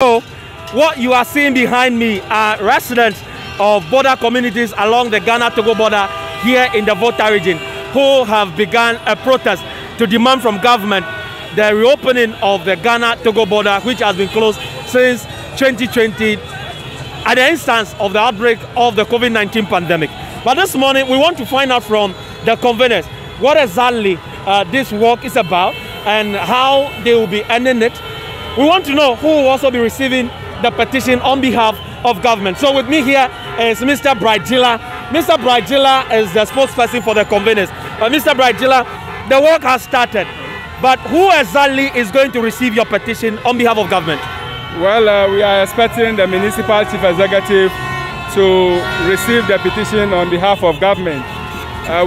So, what you are seeing behind me are residents of border communities along the Ghana-Togo border here in the Volta region who have begun a protest to demand from government the reopening of the Ghana-Togo border, which has been closed since 2020 at the instance of the outbreak of the COVID-19 pandemic. But this morning, we want to find out from the conveners what exactly this work is about and how they will be ending it. We want to know who will also be receiving the petition on behalf of government. So with me here is Mr. Brightjila. Mr. Brightjila is the spokesperson for the conveners. Mr. Brightjila, the work has started, but who exactly is going to receive your petition on behalf of government? Well, we are expecting the municipal chief executive to receive the petition on behalf of government.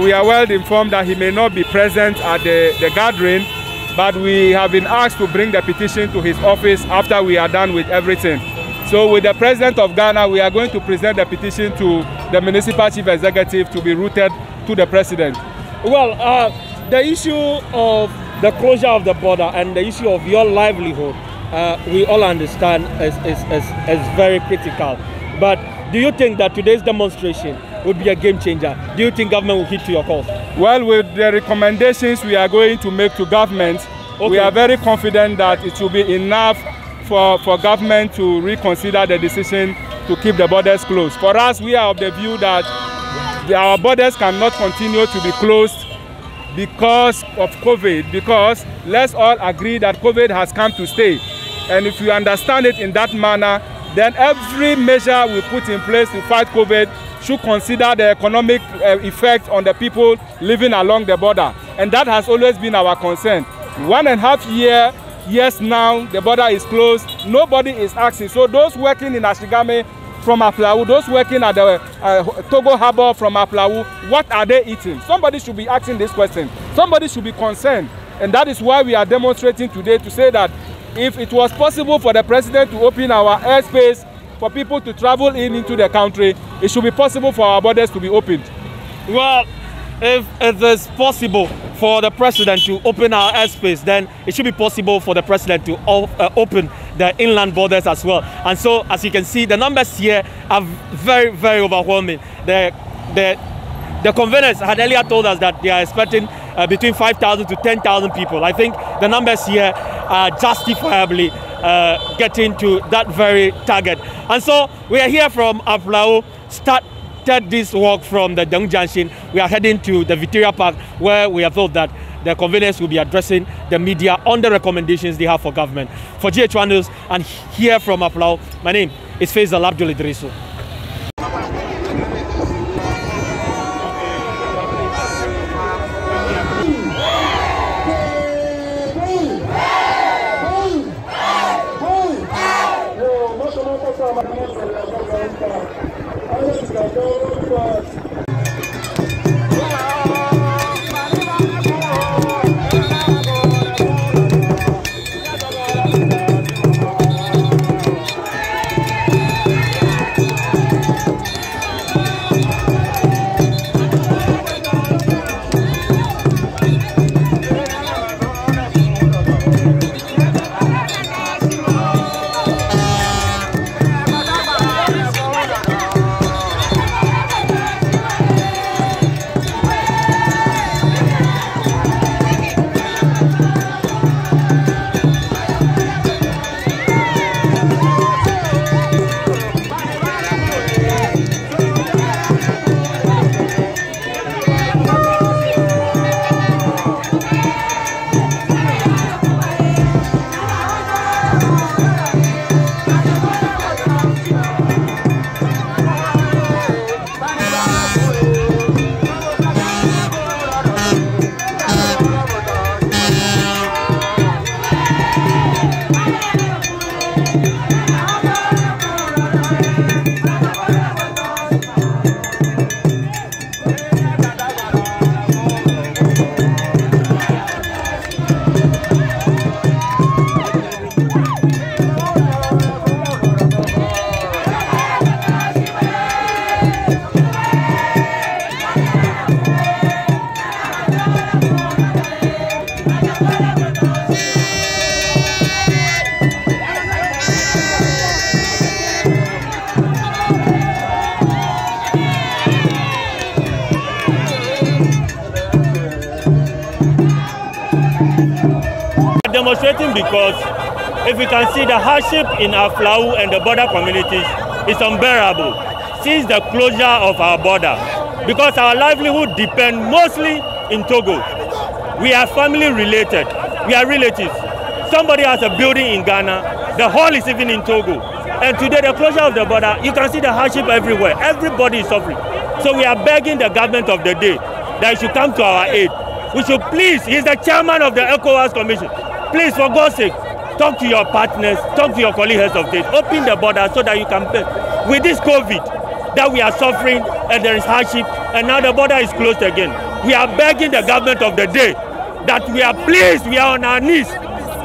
We are well informed that he may not be present at the gathering, but we have been asked to bring the petition to his office after we are done with everything. So with the President of Ghana, we are going to present the petition to the municipal chief executive to be routed to the President. Well, the issue of the closure of the border and the issue of your livelihood, we all understand is very critical. But do you think that today's demonstration would be a game changer? Do you think government will heed to your calls? Well, with the recommendations we are going to make to government, we are very confident that it will be enough for government to reconsider the decision to keep the borders closed. For us, we are of the view that our borders cannot continue to be closed because of COVID, because let's all agree that COVID has come to stay. And if we understand it in that manner, then every measure we put in place to fight COVID should consider the economic effect on the people living along the border. And that has always been our concern. 1.5 years now, the border is closed. Nobody is asking. So those working in Ashigame from Aflawu, those working at the Togo Harbor from Aflawu, what are they eating? Somebody should be asking this question. Somebody should be concerned. And that is why we are demonstrating today to say that if it was possible for the President to open our airspace for people to travel into the country, it should be possible for our borders to be opened. Well, if it is possible for the President to open our airspace, then it should be possible for the President to open the inland borders as well. And so, as you can see, the numbers here are very, very overwhelming. The conveners had earlier told us that they are expecting between 5,000 to 10,000 people. I think the numbers here are justifiably getting to that very target. And so we are here from Aflawu, started this walk from the Deng Junction. We are heading to the Victoria Park, where we are told that the conveners will be addressing the media on the recommendations they have for government. For GH1 News and here from Aflawu, my name is Faisal Abdul Idrisu. demonstrating because if you can see the hardship in our Aflau and the border communities is unbearable since the closure of our border, because our livelihood depends mostly in Togo. We are family related, we are relatives. Somebody has a building in Ghana, the hall is even in Togo. And today the closure of the border, you can see the hardship everywhere. Everybody is suffering. So we are begging the government of the day that it should come to our aid. We should please, he's the chairman of the ECOWAS Commission. Please, for God's sake, talk to your partners, talk to your colleagues heads of state, open the border so that you can pay. With this COVID that we are suffering and there is hardship and now the border is closed again. We are begging the government of the day that we are pleased, we are on our knees.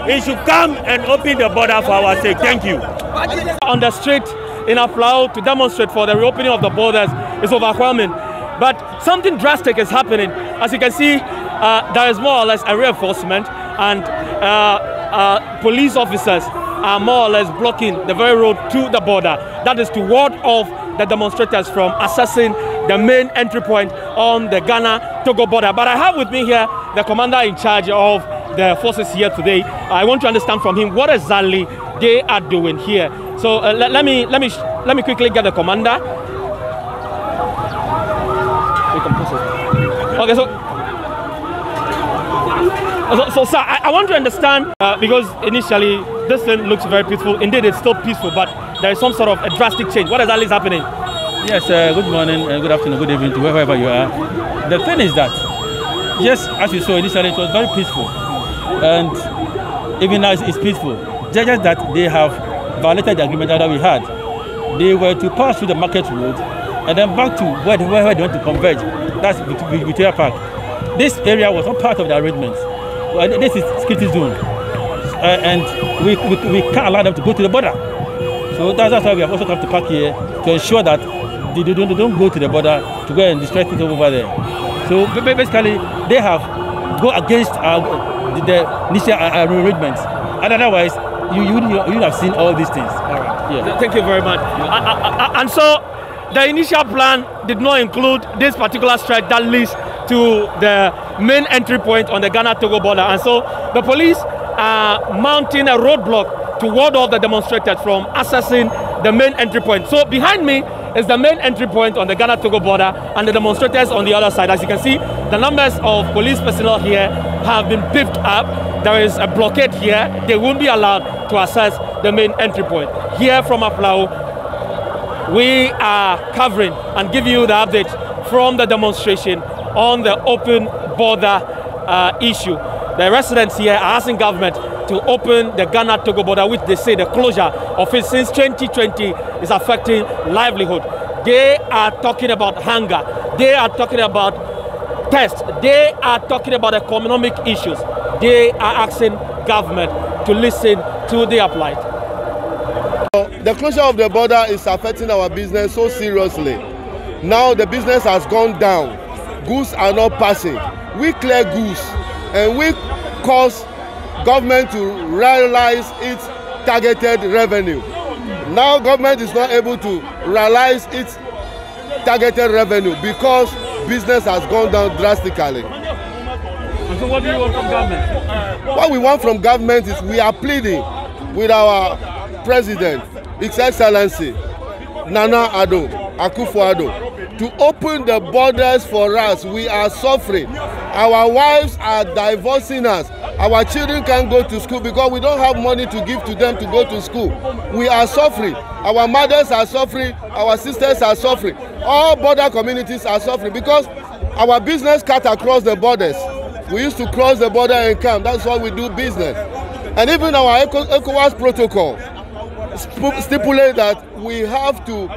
It should come and open the border for our sake. Thank you. On the street in Aflau to demonstrate for the reopening of the borders is overwhelming. But something drastic is happening. As you can see, there is more or less a reinforcement and police officers are more or less blocking the very road to the border. That is to ward off the demonstrators from accessing the main entry point on the Ghana-Togo border. But I have with me here the commander in charge of the forces here today. I want to understand from him what exactly they are doing here. So let me quickly get the commander. Okay, so sir, I want to understand because initially this thing looks very peaceful. Indeed, it's still peaceful, but there is some sort of a drastic change. What exactly is happening? Yes, good morning, good afternoon, good evening to wherever you are. The thing is that, yes, as you saw initially, it was very peaceful, and even now it's peaceful. Just that they have violated the agreement that we had. They were to pass through the market road and then back to where they want to converge. That's Victoria Park. This area was not part of the arrangements. This is security zone, and we can't allow them to go to the border. So that's why we have also come to park here to ensure that they don't go to the border to go and destroy things over there. So basically, they have go against the initial arrangements. And otherwise, you would have seen all these things. All right. Yeah. Thank you very much. And so, the initial plan did not include this particular stretch that leads to the main entry point on the Ghana-Togo border. And so, the police are mounting a roadblock to ward off the demonstrators from accessing the main entry point. So, behind me is the main entry point on the Ghana-Togo border and the demonstrators on the other side. As you can see, the numbers of police personnel here have been beefed up. There is a blockade here. They won't be allowed to access the main entry point. Here from Aflau, we are covering and giving you the update from the demonstration on the open border issue. The residents here are asking government to open the Ghana-Togo border, which they say the closure of it since 2020 is affecting livelihood. They are talking about hunger. They are talking about thirst. They are talking about economic issues. They are asking government to listen to their plight. The closure of the border is affecting our business so seriously. Now the business has gone down. Goods are not passing. We clear goods and we cause government to realize its targeted revenue. Now government is not able to realize its targeted revenue because business has gone down drastically. And so what do you want from government? What we want from government is we are pleading with our President, His Excellency Nana Addo, Akufo-Addo, to open the borders for us. We are suffering. Our wives are divorcing us. Our children can't go to school because we don't have money to give to them to go to school. We are suffering. Our mothers are suffering. Our sisters are suffering. All border communities are suffering because our business cut across the borders. We used to cross the border and come. That's why we do business. And even our ECOWAS protocol stipulate that we have to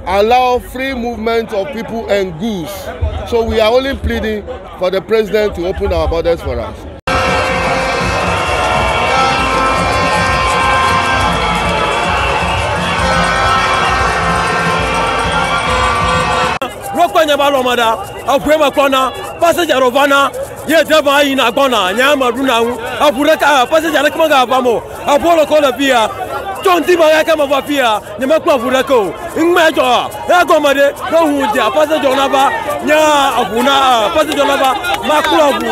allow free movement of people and goods. So we are only pleading for the president to open our borders for us. Tonti ba kama vapia nyama kwa vurako ngmejo ya gomade no hunja pase jonaba nya abuna pase jonaba makula bu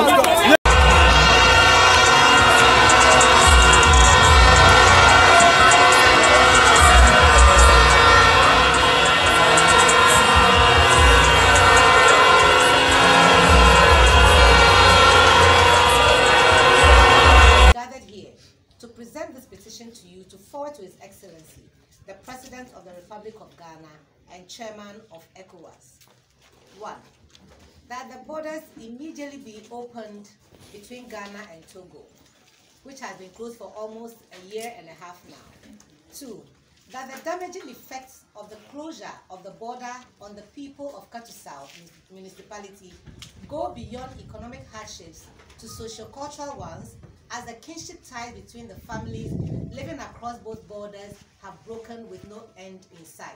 Excellency, the President of the Republic of Ghana and Chairman of ECOWAS. 1. That the borders immediately be opened between Ghana and Togo, which has been closed for almost a year and a half now. 2. That the damaging effects of the closure of the border on the people of Ketu South municipality go beyond economic hardships to socio-cultural ones, as the kinship ties between the families living across both borders have broken with no end in sight.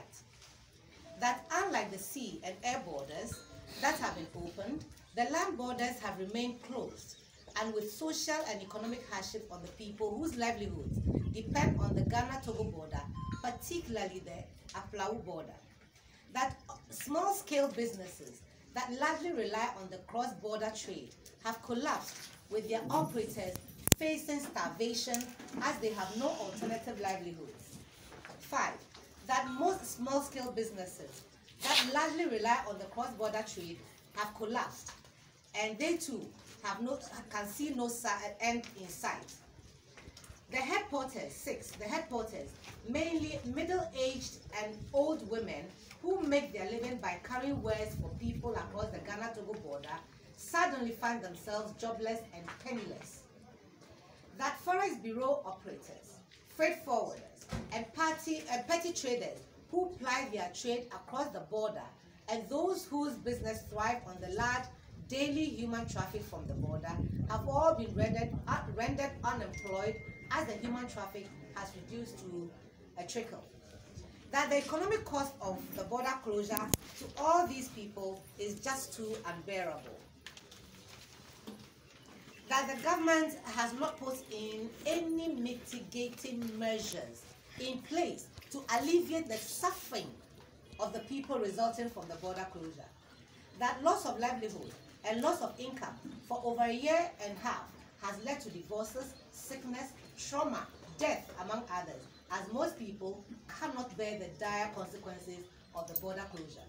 That unlike the sea and air borders that have been opened, the land borders have remained closed, and with social and economic hardship on the people whose livelihoods depend on the Ghana-Togo border, particularly the Aflau border. That small-scale businesses that largely rely on the cross-border trade have collapsed, with their operators facing starvation as they have no alternative livelihoods. 5. That most small-scale businesses that largely rely on the cross-border trade have collapsed, and they too can see no end in sight. The headquarters, 6. The headquarters, mainly middle-aged and old women who make their living by carrying wares for people across the Ghana-Togo border, suddenly find themselves jobless and penniless. That Forex Bureau operators, freight forwarders, and petty traders who ply their trade across the border, and those whose business thrive on the large daily human traffic from the border, have all been rendered unemployed as the human traffic has reduced to a trickle. That the economic cost of the border closure to all these people is just too unbearable. That the government has not put in any mitigating measures in place to alleviate the suffering of the people resulting from the border closure. That loss of livelihood and loss of income for over a year and a half has led to divorces, sickness, trauma, death, among others, as most people cannot bear the dire consequences of the border closure.